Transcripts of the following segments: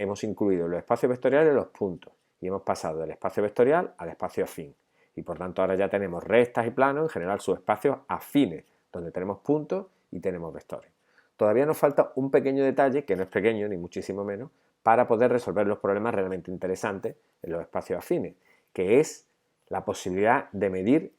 hemos incluido los espacios vectoriales los puntos y hemos pasado del espacio vectorial al espacio afín. Y por tanto ahora ya tenemos rectas y planos, en general subespacios afines, donde tenemos puntos y tenemos vectores. Todavía nos falta un pequeño detalle, que no es pequeño ni muchísimo menos, para poder resolver los problemas realmente interesantes en los espacios afines, que es la posibilidad de medir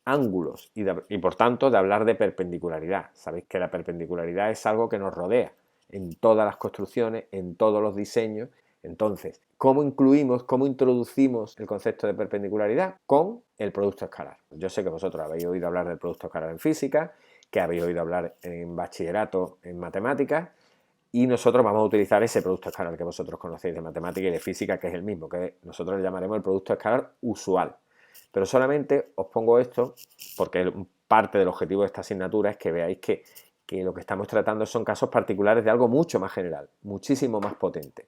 ángulos y por tanto de hablar de perpendicularidad. Sabéis que la perpendicularidad es algo que nos rodea en todas las construcciones, en todos los diseños. Entonces, ¿cómo incluimos, cómo introducimos el concepto de perpendicularidad? Con el producto escalar. Yo sé que vosotros habéis oído hablar del producto escalar en física, que habéis oído hablar en bachillerato en matemáticas, y nosotros vamos a utilizar ese producto escalar que vosotros conocéis de matemática y de física, que es el mismo, que nosotros le llamaremos el producto escalar usual. Pero solamente os pongo esto porque parte del objetivo de esta asignatura es que veáis que lo que estamos tratando son casos particulares de algo mucho más general, muchísimo más potente.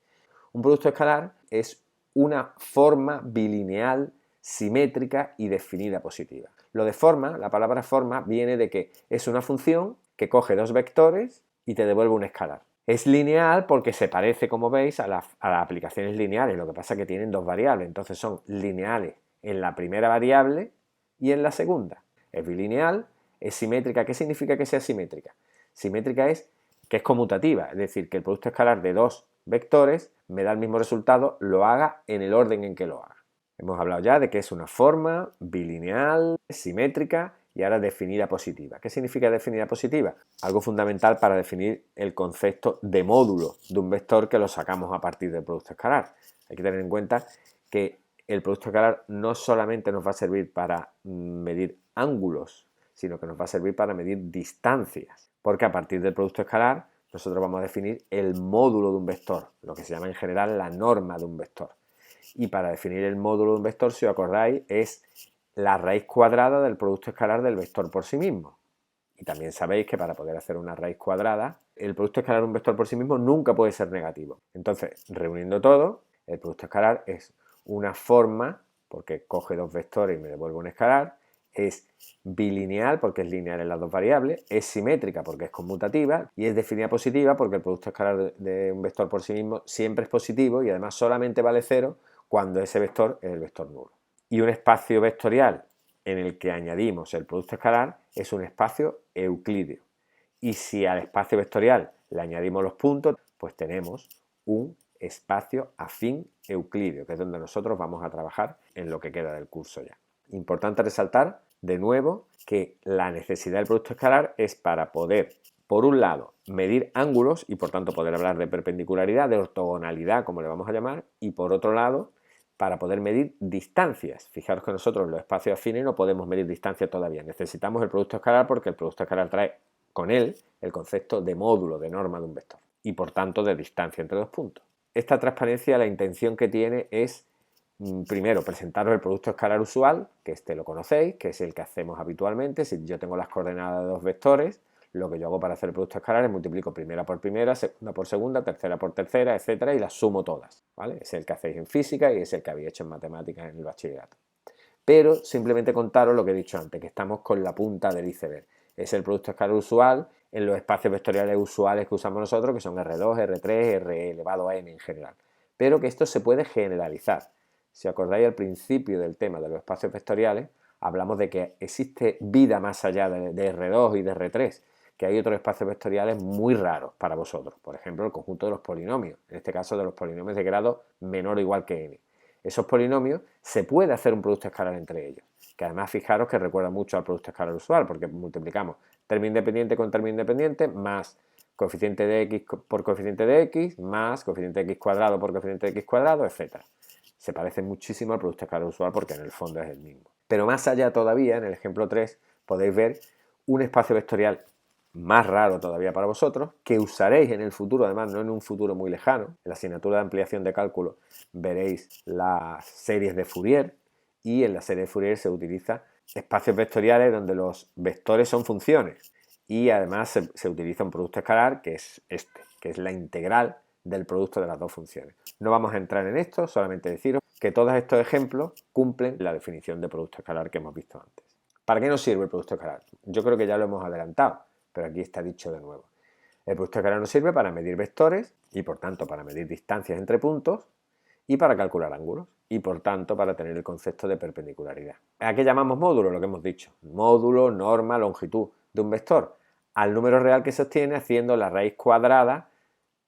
Un producto escalar es una forma bilineal, simétrica y definida positiva. Lo de forma, la palabra forma, viene de que es una función que coge dos vectores y te devuelve un escalar. Es lineal porque se parece, como veis, a las aplicaciones lineales, lo que pasa es que tienen dos variables, entonces son lineales en la primera variable y en la segunda. Es bilineal, es simétrica. ¿Qué significa que sea simétrica? Simétrica es que es conmutativa, es decir, que el producto escalar de dos vectores me da el mismo resultado, lo haga en el orden en que lo haga. Hemos hablado ya de que es una forma bilineal, simétrica y ahora definida positiva. ¿Qué significa definida positiva? Algo fundamental para definir el concepto de módulo de un vector que lo sacamos a partir del producto escalar. Hay que tener en cuenta que el producto escalar no solamente nos va a servir para medir ángulos, sino que nos va a servir para medir distancias, porque a partir del producto escalar nosotros vamos a definir el módulo de un vector, lo que se llama en general la norma de un vector. Y para definir el módulo de un vector, si os acordáis, es la raíz cuadrada del producto escalar del vector por sí mismo. Y también sabéis que para poder hacer una raíz cuadrada, el producto escalar de un vector por sí mismo nunca puede ser negativo. Entonces, reuniendo todo, el producto escalar es una forma, porque coge dos vectores y me devuelve un escalar, es bilineal porque es lineal en las dos variables, es simétrica porque es conmutativa y es definida positiva porque el producto escalar de un vector por sí mismo siempre es positivo y además solamente vale cero cuando ese vector es el vector nulo. Y un espacio vectorial en el que añadimos el producto escalar es un espacio euclídeo. Y si al espacio vectorial le añadimos los puntos, pues tenemos un espacio afín euclídeo, que es donde nosotros vamos a trabajar en lo que queda del curso ya. Importante resaltar, de nuevo, que la necesidad del producto escalar es para poder, por un lado, medir ángulos y por tanto poder hablar de perpendicularidad, de ortogonalidad, como le vamos a llamar, y por otro lado, para poder medir distancias. Fijaros que nosotros en los espacios afines no podemos medir distancias todavía. Necesitamos el producto escalar porque el producto escalar trae con él el concepto de módulo, de norma de un vector y por tanto de distancia entre dos puntos. Esta transparencia, la intención que tiene es, primero, presentaros el producto escalar usual, que este lo conocéis, que es el que hacemos habitualmente. Si yo tengo las coordenadas de dos vectores, lo que yo hago para hacer el producto escalar es multiplico primera por primera, segunda por segunda, tercera por tercera, etcétera, y las sumo todas, ¿vale? Es el que hacéis en física y es el que habéis hecho en matemáticas en el bachillerato. Pero simplemente contaros lo que he dicho antes, que estamos con la punta del iceberg. Es el producto escalar usual en los espacios vectoriales usuales que usamos nosotros, que son R2, R3, R elevado a n en general. Pero que esto se puede generalizar. Si acordáis al principio del tema de los espacios vectoriales, hablamos de que existe vida más allá de R2 y de R3, que hay otros espacios vectoriales muy raros para vosotros. Por ejemplo, el conjunto de los polinomios, en este caso de los polinomios de grado menor o igual que n. Esos polinomios se puede hacer un producto escalar entre ellos, que además fijaros que recuerda mucho al producto escalar usual, porque multiplicamos término independiente con término independiente, más coeficiente de x por coeficiente de x, más coeficiente de x cuadrado por coeficiente de x cuadrado, etc. Se parece muchísimo al producto escalar usual porque en el fondo es el mismo. Pero más allá todavía, en el ejemplo 3, podéis ver un espacio vectorial más raro todavía para vosotros, que usaréis en el futuro, además no en un futuro muy lejano. En la asignatura de ampliación de cálculo veréis las series de Fourier y en la serie de Fourier se utiliza espacios vectoriales donde los vectores son funciones y además se utiliza un producto escalar que es este, que es la integral del producto de las dos funciones. No vamos a entrar en esto, solamente deciros que todos estos ejemplos cumplen la definición de producto escalar que hemos visto antes. ¿Para qué nos sirve el producto escalar? Yo creo que ya lo hemos adelantado, pero aquí está dicho de nuevo. El producto escalar nos sirve para medir vectores y por tanto para medir distancias entre puntos y para calcular ángulos y por tanto para tener el concepto de perpendicularidad. ¿A qué llamamos módulo? Lo que hemos dicho. Módulo, norma, longitud de un vector al número real que se obtiene haciendo la raíz cuadrada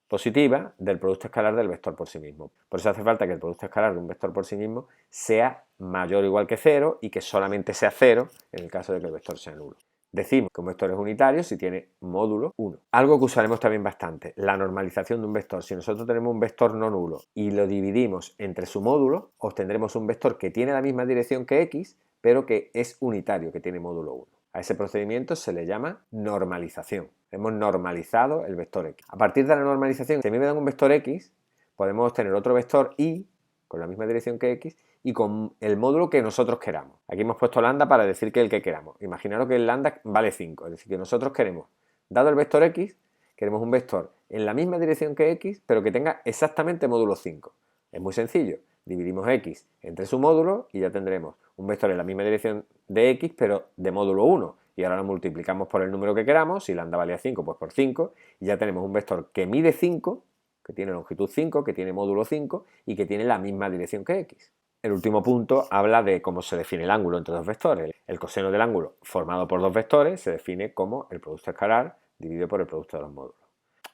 positiva del producto escalar del vector por sí mismo. Por eso hace falta que el producto escalar de un vector por sí mismo sea mayor o igual que 0 y que solamente sea 0 en el caso de que el vector sea nulo. Decimos que un vector es unitario si tiene módulo 1. Algo que usaremos también bastante, la normalización de un vector. Si nosotros tenemos un vector no nulo y lo dividimos entre su módulo, obtendremos un vector que tiene la misma dirección que x, pero que es unitario, que tiene módulo 1. A ese procedimiento se le llama normalización. Hemos normalizado el vector x. A partir de la normalización, si a mí me dan un vector x, podemos obtener otro vector y con la misma dirección que x y con el módulo que nosotros queramos. Aquí hemos puesto lambda para decir que el que queramos. Imaginaros que el lambda vale 5, es decir, que nosotros queremos, dado el vector x, queremos un vector en la misma dirección que x, pero que tenga exactamente módulo 5. Es muy sencillo. Dividimos x entre su módulo y ya tendremos un vector en la misma dirección de x, pero de módulo 1. Y ahora lo multiplicamos por el número que queramos. Si lambda valía 5, pues por 5. Y ya tenemos un vector que mide 5, que tiene longitud 5, que tiene módulo 5 y que tiene la misma dirección que x. El último punto habla de cómo se define el ángulo entre dos vectores. El coseno del ángulo formado por dos vectores se define como el producto escalar dividido por el producto de los módulos.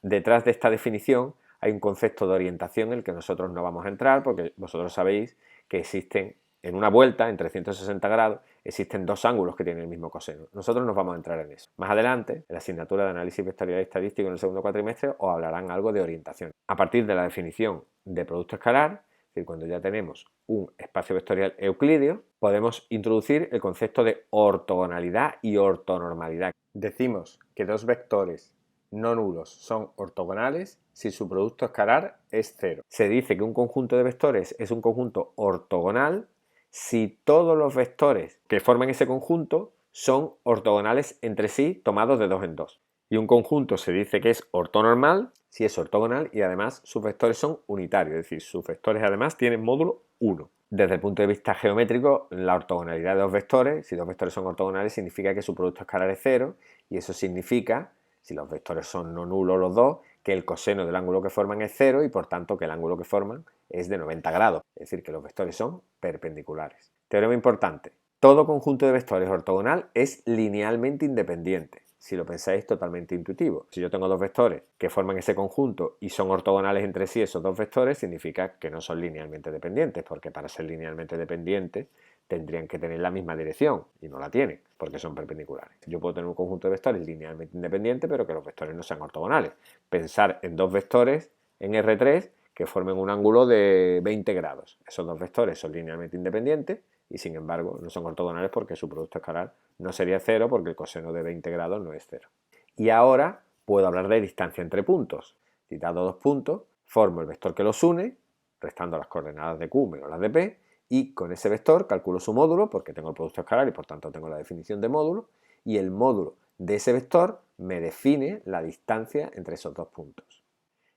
Detrás de esta definición hay un concepto de orientación en el que nosotros no vamos a entrar porque vosotros sabéis que existen en una vuelta en 360 grados existen dos ángulos que tienen el mismo coseno. Nosotros nos vamos a entrar en eso. Más adelante, en la asignatura de análisis vectorial y estadístico en el segundo cuatrimestre os hablarán algo de orientación. A partir de la definición de producto escalar, es decir, cuando ya tenemos un espacio vectorial euclídeo, podemos introducir el concepto de ortogonalidad y ortonormalidad. Decimos que dos vectores no nulos son ortogonales si su producto escalar es 0. Se dice que un conjunto de vectores es un conjunto ortogonal si todos los vectores que forman ese conjunto son ortogonales entre sí tomados de dos en dos. Y un conjunto se dice que es ortonormal si es ortogonal y además sus vectores son unitarios, es decir, sus vectores además tienen módulo 1. Desde el punto de vista geométrico, la ortogonalidad de dos vectores, si dos vectores son ortogonales, significa que su producto escalar es 0 y eso significa, si los vectores son no nulos los dos, que el coseno del ángulo que forman es 0 y por tanto que el ángulo que forman es de 90 grados, es decir, que los vectores son perpendiculares. Teorema importante, todo conjunto de vectores ortogonal es linealmente independiente. Si lo pensáis, totalmente intuitivo. Si yo tengo dos vectores que forman ese conjunto y son ortogonales entre sí esos dos vectores, significa que no son linealmente dependientes, porque para ser linealmente dependientes tendrían que tener la misma dirección y no la tienen, porque son perpendiculares. Yo puedo tener un conjunto de vectores linealmente independiente, pero que los vectores no sean ortogonales. Pensar en dos vectores en R3 que formen un ángulo de 20 grados. Esos dos vectores son linealmente independientes y sin embargo no son ortogonales porque su producto escalar no sería 0 porque el coseno de 20 grados no es 0. Y ahora puedo hablar de distancia entre puntos. Si dado dos puntos, formo el vector que los une, restando las coordenadas de Q menos las de P, y con ese vector calculo su módulo porque tengo el producto escalar y por tanto tengo la definición de módulo, y el módulo de ese vector me define la distancia entre esos dos puntos.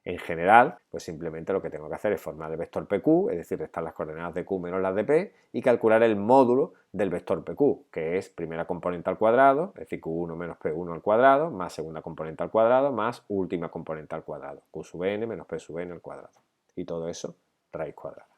En general, pues simplemente lo que tengo que hacer es formar el vector PQ, es decir, restar las coordenadas de Q menos las de P y calcular el módulo del vector PQ, que es primera componente al cuadrado, es decir, Q1 menos P1 al cuadrado, más segunda componente al cuadrado, más última componente al cuadrado, Q sub n menos P sub n al cuadrado. Y todo eso, raíz cuadrada.